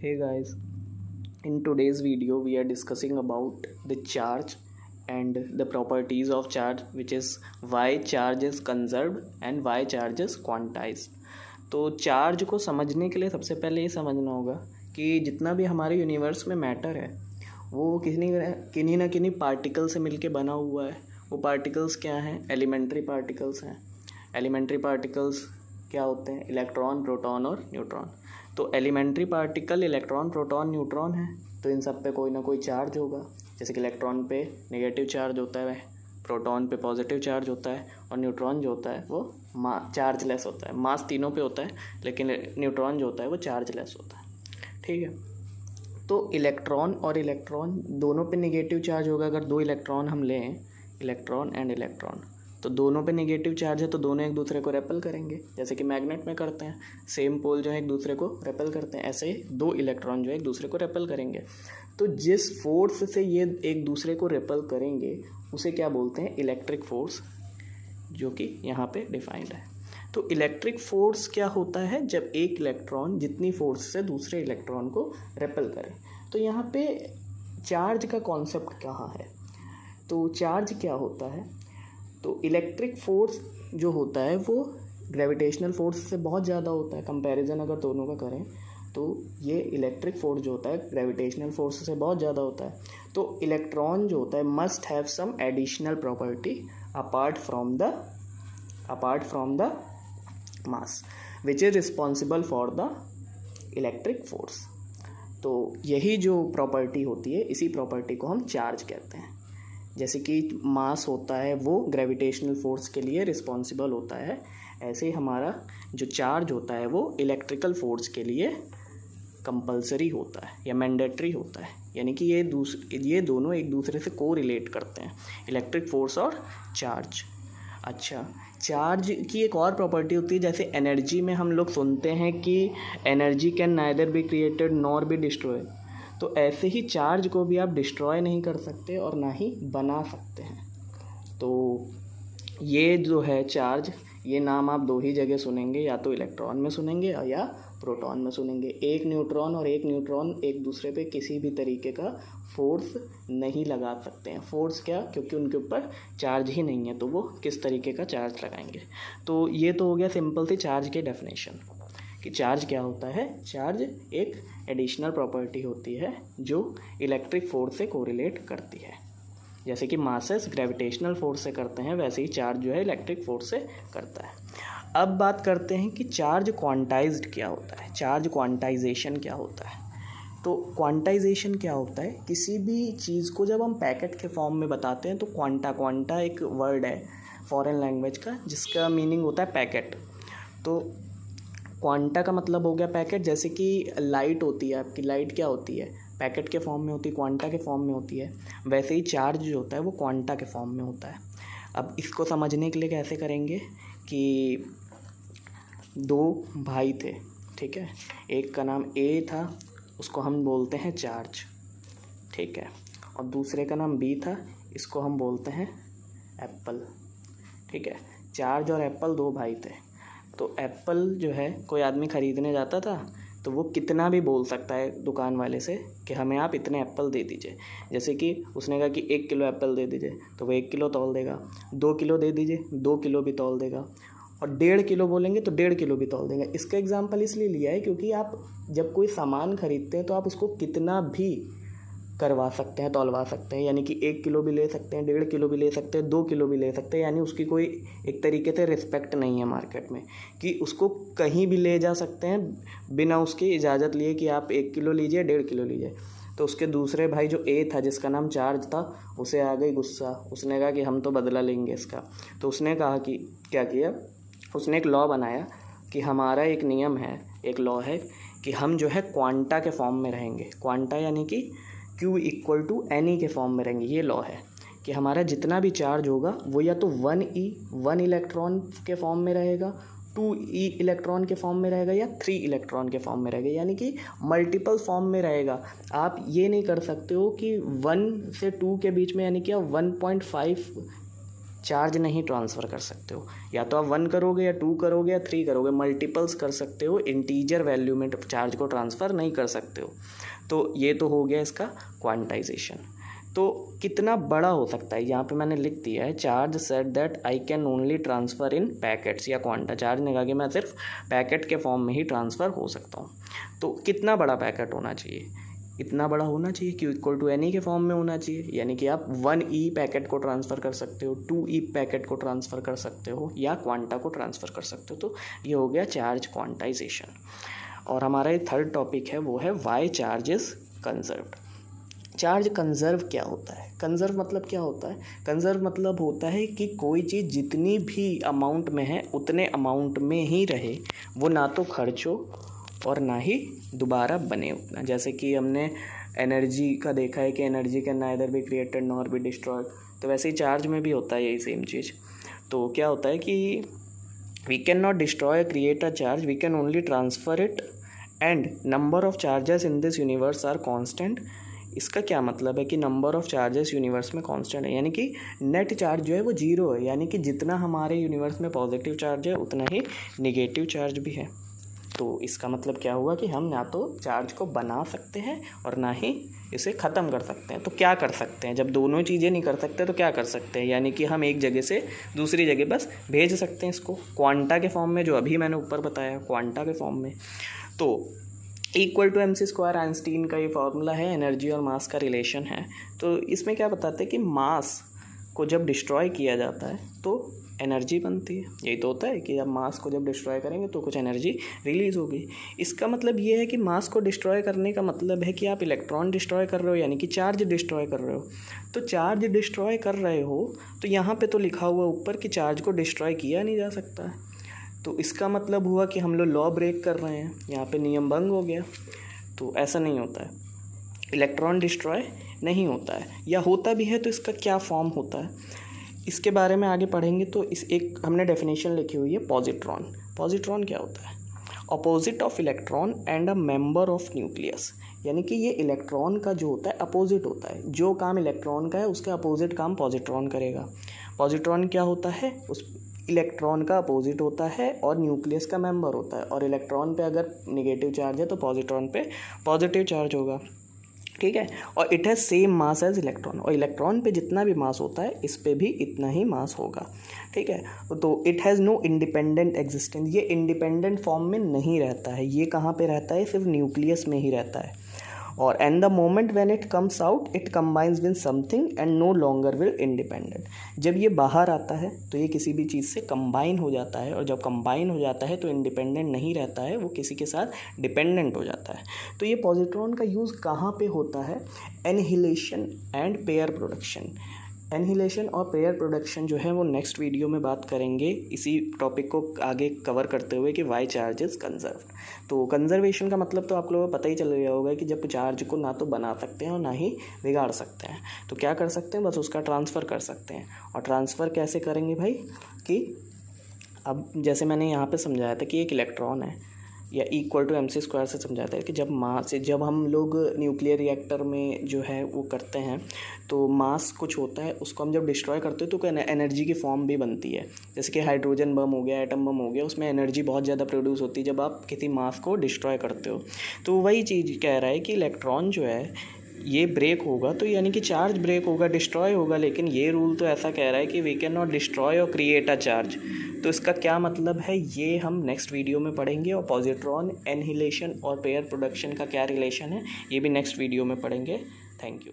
Hey guys, in today's video we are discussing about the charge and the properties of charge, which is why charge is conserved and why charge is quantized. तो charge को समझने के लिए सबसे पहले ये समझना होगा कि जितना भी हमारे यूनिवर्स में मैटर है वो किन्हीं ना किन्हीं पार्टिकल से मिलके बना हुआ है। वो पार्टिकल्स क्या हैं? एलिमेंट्री पार्टिकल्स हैं। एलिमेंट्री पार्टिकल्स क्या होते हैं? इलेक्ट्रॉन, प्रोटॉन और न्यूट्रॉन। तो elementary particle electron, proton, neutron है, तो इन सब पे कोई ना कोई चार्ज होगा। जैसे कि इलेक्ट्रॉन पे नेगेटिव चार्ज होता है, प्रोटॉन पे पॉजिटिव चार्ज होता है, और न्यूट्रॉन जो होता है वो चार्जलेस होता है। मास तीनों पे होता है, लेकिन न्यूट्रॉन जो होता है वो चार्जलेस होता है। ठीक है, तो इलेक्ट्रॉन और इलेक्ट्रॉन दोनों पे नेगेटिव चार्ज होगा। अगर दो इलेक्ट्रॉन हम लें, इलेक्ट्रॉन एंड इलेक्ट्रॉन, तो दोनों पे नेगेटिव चार्ज है, तो दोनों एक दूसरे को रेपल करेंगे, जैसे कि मैग्नेट में करते हैं। सेम पोल जो है एक दूसरे को रेपल करते हैं, ऐसे ही दो इलेक्ट्रॉन जो है एक दूसरे को रेपल करेंगे। तो जिस फोर्स से ये एक दूसरे को रेपल करेंगे उसे क्या बोलते हैं? इलेक्ट्रिक फोर्स, जो कि यहाँ पे डिफाइंड है। तो इलेक्ट्रिक फोर्स क्या होता है? जब एक इलेक्ट्रॉन जितनी फोर्स से दूसरे इलेक्ट्रॉन को रेपल करे। तो यहाँ पे चार्ज का कॉन्सेप्ट कहाँ है? तो चार्ज क्या होता है? तो इलेक्ट्रिक फोर्स जो होता है वो ग्रेविटेशनल फोर्स से बहुत ज़्यादा होता है। कंपैरिजन अगर दोनों का करें तो ये इलेक्ट्रिक फोर्स जो होता है ग्रेविटेशनल फोर्स से बहुत ज़्यादा होता है। तो इलेक्ट्रॉन जो होता है must have some additional property apart from the mass which is responsible for the electric force. तो यही जो प्रॉपर्टी होती है, इसी प्रॉपर्टी को हम चार्ज कहते हैं। जैसे कि मास होता है वो ग्रेविटेशनल फोर्स के लिए रिस्पॉन्सिबल होता है, ऐसे ही हमारा जो चार्ज होता है वो इलेक्ट्रिकल फोर्स के लिए कंपलसरी होता है या मैंडेटरी होता है। यानी कि ये दोनों एक दूसरे से को रिलेट करते हैं, इलेक्ट्रिक फोर्स और चार्ज। अच्छा, चार्ज की एक और प्रॉपर्टी होती है, जैसे एनर्जी में हम लोग सुनते हैं कि energy can neither be created nor be destroy. तो ऐसे ही चार्ज को भी आप डिस्ट्रॉय नहीं कर सकते और ना ही बना सकते हैं। तो ये जो है चार्ज, ये नाम आप दो ही जगह सुनेंगे, या तो इलेक्ट्रॉन में सुनेंगे या प्रोटॉन में सुनेंगे। एक न्यूट्रॉन और एक न्यूट्रॉन एक दूसरे पे किसी भी तरीके का फोर्स नहीं लगा सकते हैं। फोर्स क्या? क्योंकि उनके ऊपर चार्ज ही नहीं है, तो वो किस तरीके का चार्ज लगाएंगे। तो ये तो हो गया सिंपल सी चार्ज के डेफिनेशन कि चार्ज क्या होता है। चार्ज एक एडिशनल प्रॉपर्टी होती है जो इलेक्ट्रिक फोर्स से कोरिलेट करती है। जैसे कि मासेस ग्रेविटेशनल फोर्स से करते हैं, वैसे ही चार्ज जो है इलेक्ट्रिक फोर्स से करता है। अब बात करते हैं कि चार्ज क्वांटाइज्ड क्या होता है, चार्ज क्वांटाइजेशन क्या होता है। तो क्वांटाइजेशन क्या होता है? किसी भी चीज़ को जब हम पैकेट के फॉर्म में बताते हैं, तो क्वांटा एक वर्ड है फॉरेन लैंग्वेज का जिसका मीनिंग होता है पैकेट। तो क्वांटा का मतलब हो गया पैकेट। जैसे कि लाइट होती है, आपकी लाइट क्या होती है? पैकेट के फॉर्म में होती है, क्वांटा के फॉर्म में होती है। वैसे ही चार्ज जो होता है वो क्वांटा के फॉर्म में होता है। अब इसको समझने के लिए कैसे करेंगे कि दो भाई थे, ठीक है, एक का नाम ए था, उसको हम बोलते हैं चार्ज, ठीक है, और दूसरे का नाम बी था, इसको हम बोलते हैं एप्पल, ठीक है। चार्ज और एप्पल दो भाई थे। तो एप्पल जो है कोई आदमी ख़रीदने जाता था तो वो कितना भी बोल सकता है दुकान वाले से कि हमें आप इतने एप्पल दे दीजिए। जैसे कि उसने कहा कि 1 किलो एप्पल दे दीजिए, तो वो 1 किलो तौल देगा। 2 किलो दे दीजिए, 2 किलो भी तौल देगा। और 1.5 किलो बोलेंगे तो 1.5 किलो भी तौल देगा। इसका एग्जाम्पल इसलिए लिया है क्योंकि आप जब कोई सामान खरीदते हैं तो आप उसको कितना भी करवा सकते हैं, तौलवा सकते हैं। यानी कि 1 किलो भी ले सकते हैं, 1.5 किलो भी ले सकते हैं, 2 किलो भी ले सकते हैं। यानी उसकी कोई एक तरीके से रिस्पेक्ट नहीं है मार्केट में कि उसको कहीं भी ले जा सकते हैं बिना उसकी इजाज़त लिए कि आप 1 किलो लीजिए, 1.5 किलो लीजिए। तो उसके दूसरे भाई जो ए था, जिसका नाम चार्ज था, उसे आ गई गुस्सा। उसने कहा कि हम तो बदला लेंगे इसका। तो उसने कहा कि क्या किया, उसने एक लॉ बनाया कि हमारा एक नियम है, एक लॉ है कि हम जो है क्वांटा के फॉर्म में रहेंगे। क्वांटा यानी कि Q इक्वल टू एनी के फॉर्म में रहेंगे। ये लॉ है कि हमारा जितना भी चार्ज होगा वो या तो 1 इलेक्ट्रॉन के फॉर्म में रहेगा, 2 इलेक्ट्रॉन के फॉर्म में रहेगा, या 3 इलेक्ट्रॉन के फॉर्म में रहेगा। यानी कि मल्टीपल फॉर्म में रहेगा। आप ये नहीं कर सकते हो कि 1 से 2 के बीच में, यानी कि 1.5 चार्ज नहीं ट्रांसफ़र कर सकते हो। या तो आप 1 करोगे या 2 करोगे या 3 करोगे, मल्टीपल्स कर सकते हो, इंटीजर वैल्यू में चार्ज को ट्रांसफ़र नहीं कर सकते हो। तो ये तो हो गया इसका क्वांटाइजेशन। तो कितना बड़ा हो सकता है, यहाँ पे मैंने लिख दिया है charge set that I can only transfer in packets, या क्वांटा चार्ज ने कहा कि मैं सिर्फ पैकेट के फॉर्म में ही ट्रांसफ़र हो सकता हूँ। तो कितना बड़ा पैकेट होना चाहिए, इतना बड़ा होना चाहिए कि इक्वल टू एनी के फॉर्म में होना चाहिए, यानी कि आप 1e पैकेट को ट्रांसफ़र कर सकते हो, 2e पैकेट को ट्रांसफ़र कर सकते हो, या क्वांटा को ट्रांसफ़र कर सकते हो। तो ये हो गया चार्ज क्वांटाइजेशन। और हमारा ये थर्ड टॉपिक है वो है why charge is conserved. Charge conserve क्या होता है, कंजर्व मतलब क्या होता है, कंजर्व मतलब होता है कि कोई चीज़ जितनी भी अमाउंट में है उतने अमाउंट में ही रहे, वो ना तो खर्च हो और ना ही दोबारा बने उतना। जैसे कि हमने एनर्जी का देखा है कि energy can neither be created nor be destroyed, तो वैसे ही चार्ज में भी होता है यही सेम चीज़। तो क्या होता है कि we can not destroy create a charge, we can only transfer it, and number of charges in this universe are constant. इसका क्या मतलब है कि नंबर ऑफ़ चार्जेस यूनिवर्स में कांस्टेंट है, यानी कि नेट चार्ज जो है वो 0 है, यानी कि जितना हमारे यूनिवर्स में पॉजिटिव चार्ज है उतना ही नेगेटिव चार्ज भी है। तो इसका मतलब क्या हुआ कि हम ना तो चार्ज को बना सकते हैं और ना ही इसे ख़त्म कर सकते हैं। तो क्या कर सकते हैं, जब दोनों चीज़ें नहीं कर सकते तो क्या कर सकते हैं, यानी कि हम एक जगह से दूसरी जगह बस भेज सकते हैं इसको क्वांटा के फॉर्म में, जो अभी मैंने ऊपर बताया क्वांटा के फॉर्म में। तो इक्वल टू mc² आइंस्टीन का ये फार्मूला है, एनर्जी और मास का रिलेशन है। तो इसमें क्या बताते हैं कि मास को जब डिस्ट्रॉय किया जाता है तो एनर्जी बनती है। यही तो होता है कि जब मास को जब डिस्ट्रॉय करेंगे तो कुछ एनर्जी रिलीज़ होगी। इसका मतलब ये है कि मास को डिस्ट्रॉय करने का मतलब है कि आप इलेक्ट्रॉन डिस्ट्रॉय कर रहे हो, यानी कि चार्ज डिस्ट्रॉय कर रहे हो। तो चार्ज डिस्ट्रॉय कर रहे हो तो यहाँ पे तो लिखा हुआ ऊपर कि चार्ज को डिस्ट्रॉय किया नहीं जा सकता है। तो इसका मतलब हुआ कि हम लोग लॉ ब्रेक कर रहे हैं, यहाँ पे नियम भंग हो गया। तो ऐसा नहीं होता है, इलेक्ट्रॉन डिस्ट्रॉय नहीं होता है, या होता भी है तो इसका क्या फॉर्म होता है इसके बारे में आगे पढ़ेंगे। तो इस एक हमने डेफिनेशन लिखी हुई है पॉजिट्रॉन। पॉजिट्रॉन क्या होता है, opposite of electron and a member of nucleus, यानी कि ये इलेक्ट्रॉन का जो होता है अपोजिट होता है, जो काम इलेक्ट्रॉन का है उसका अपोजिट काम पॉजिट्रॉन करेगा। पॉजिट्रॉन क्या होता है, उस इलेक्ट्रॉन का अपोजिट होता है और न्यूक्लियस का मेंबर होता है, और इलेक्ट्रॉन पे अगर नेगेटिव चार्ज है तो पॉजिट्रॉन पे पॉजिटिव चार्ज होगा, ठीक है। और it has same mass as electron, और इलेक्ट्रॉन पे जितना भी मास होता है इस पे भी इतना ही मास होगा, ठीक है। तो it has no independent existence, ये इंडिपेंडेंट फॉर्म में नहीं रहता है, ये कहाँ पे रहता है, सिर्फ न्यूक्लियस में ही रहता है। और and the moment when it comes out it combines with something and no longer will independent. जब ये बाहर आता है तो ये किसी भी चीज़ से कंबाइन हो जाता है, और जब कंबाइन हो जाता है तो इंडिपेंडेंट नहीं रहता है, वो किसी के साथ डिपेंडेंट हो जाता है। तो ये पॉजिट्रॉन का यूज़ कहाँ पे होता है, annihilation and pair production. Annihilation और पेयर प्रोडक्शन जो है वो नेक्स्ट वीडियो में बात करेंगे, इसी टॉपिक को आगे कवर करते हुए कि वाई चार्ज इज़ कंजर्व्ड। तो कंजर्वेशन का मतलब तो आप लोगों को पता ही चल गया होगा कि जब चार्ज को ना तो बना सकते हैं और ना ही बिगाड़ सकते हैं, तो क्या कर सकते हैं, बस उसका ट्रांसफ़र कर सकते हैं। और ट्रांसफ़र कैसे करेंगे भाई, कि अब जैसे मैंने यहाँ पे समझाया था कि एक इलेक्ट्रॉन है, या इक्वल टू mc² से समझाता है कि जब हम लोग न्यूक्लियर रिएक्टर में जो है वो करते हैं तो मास कुछ होता है, उसको हम जब डिस्ट्रॉय करते हैं तो एनर्जी की फॉर्म भी बनती है। जैसे कि हाइड्रोजन बम हो गया, एटम बम हो गया, उसमें एनर्जी बहुत ज़्यादा प्रोड्यूस होती है जब आप किसी मास को डिस्ट्रॉय करते हो। तो वही चीज़ कह रहा है कि इलेक्ट्रॉन जो है ये ब्रेक होगा तो यानी कि चार्ज ब्रेक होगा, डिस्ट्रॉय होगा, लेकिन ये रूल तो ऐसा कह रहा है कि वी कैन नॉट डिस्ट्रॉय और क्रिएट अ चार्ज। तो इसका क्या मतलब है ये हम नेक्स्ट वीडियो में पढ़ेंगे, और पॉजिट्रॉन, एनहिलेशन और पेयर प्रोडक्शन का क्या रिलेशन है ये भी नेक्स्ट वीडियो में पढ़ेंगे। Thank you.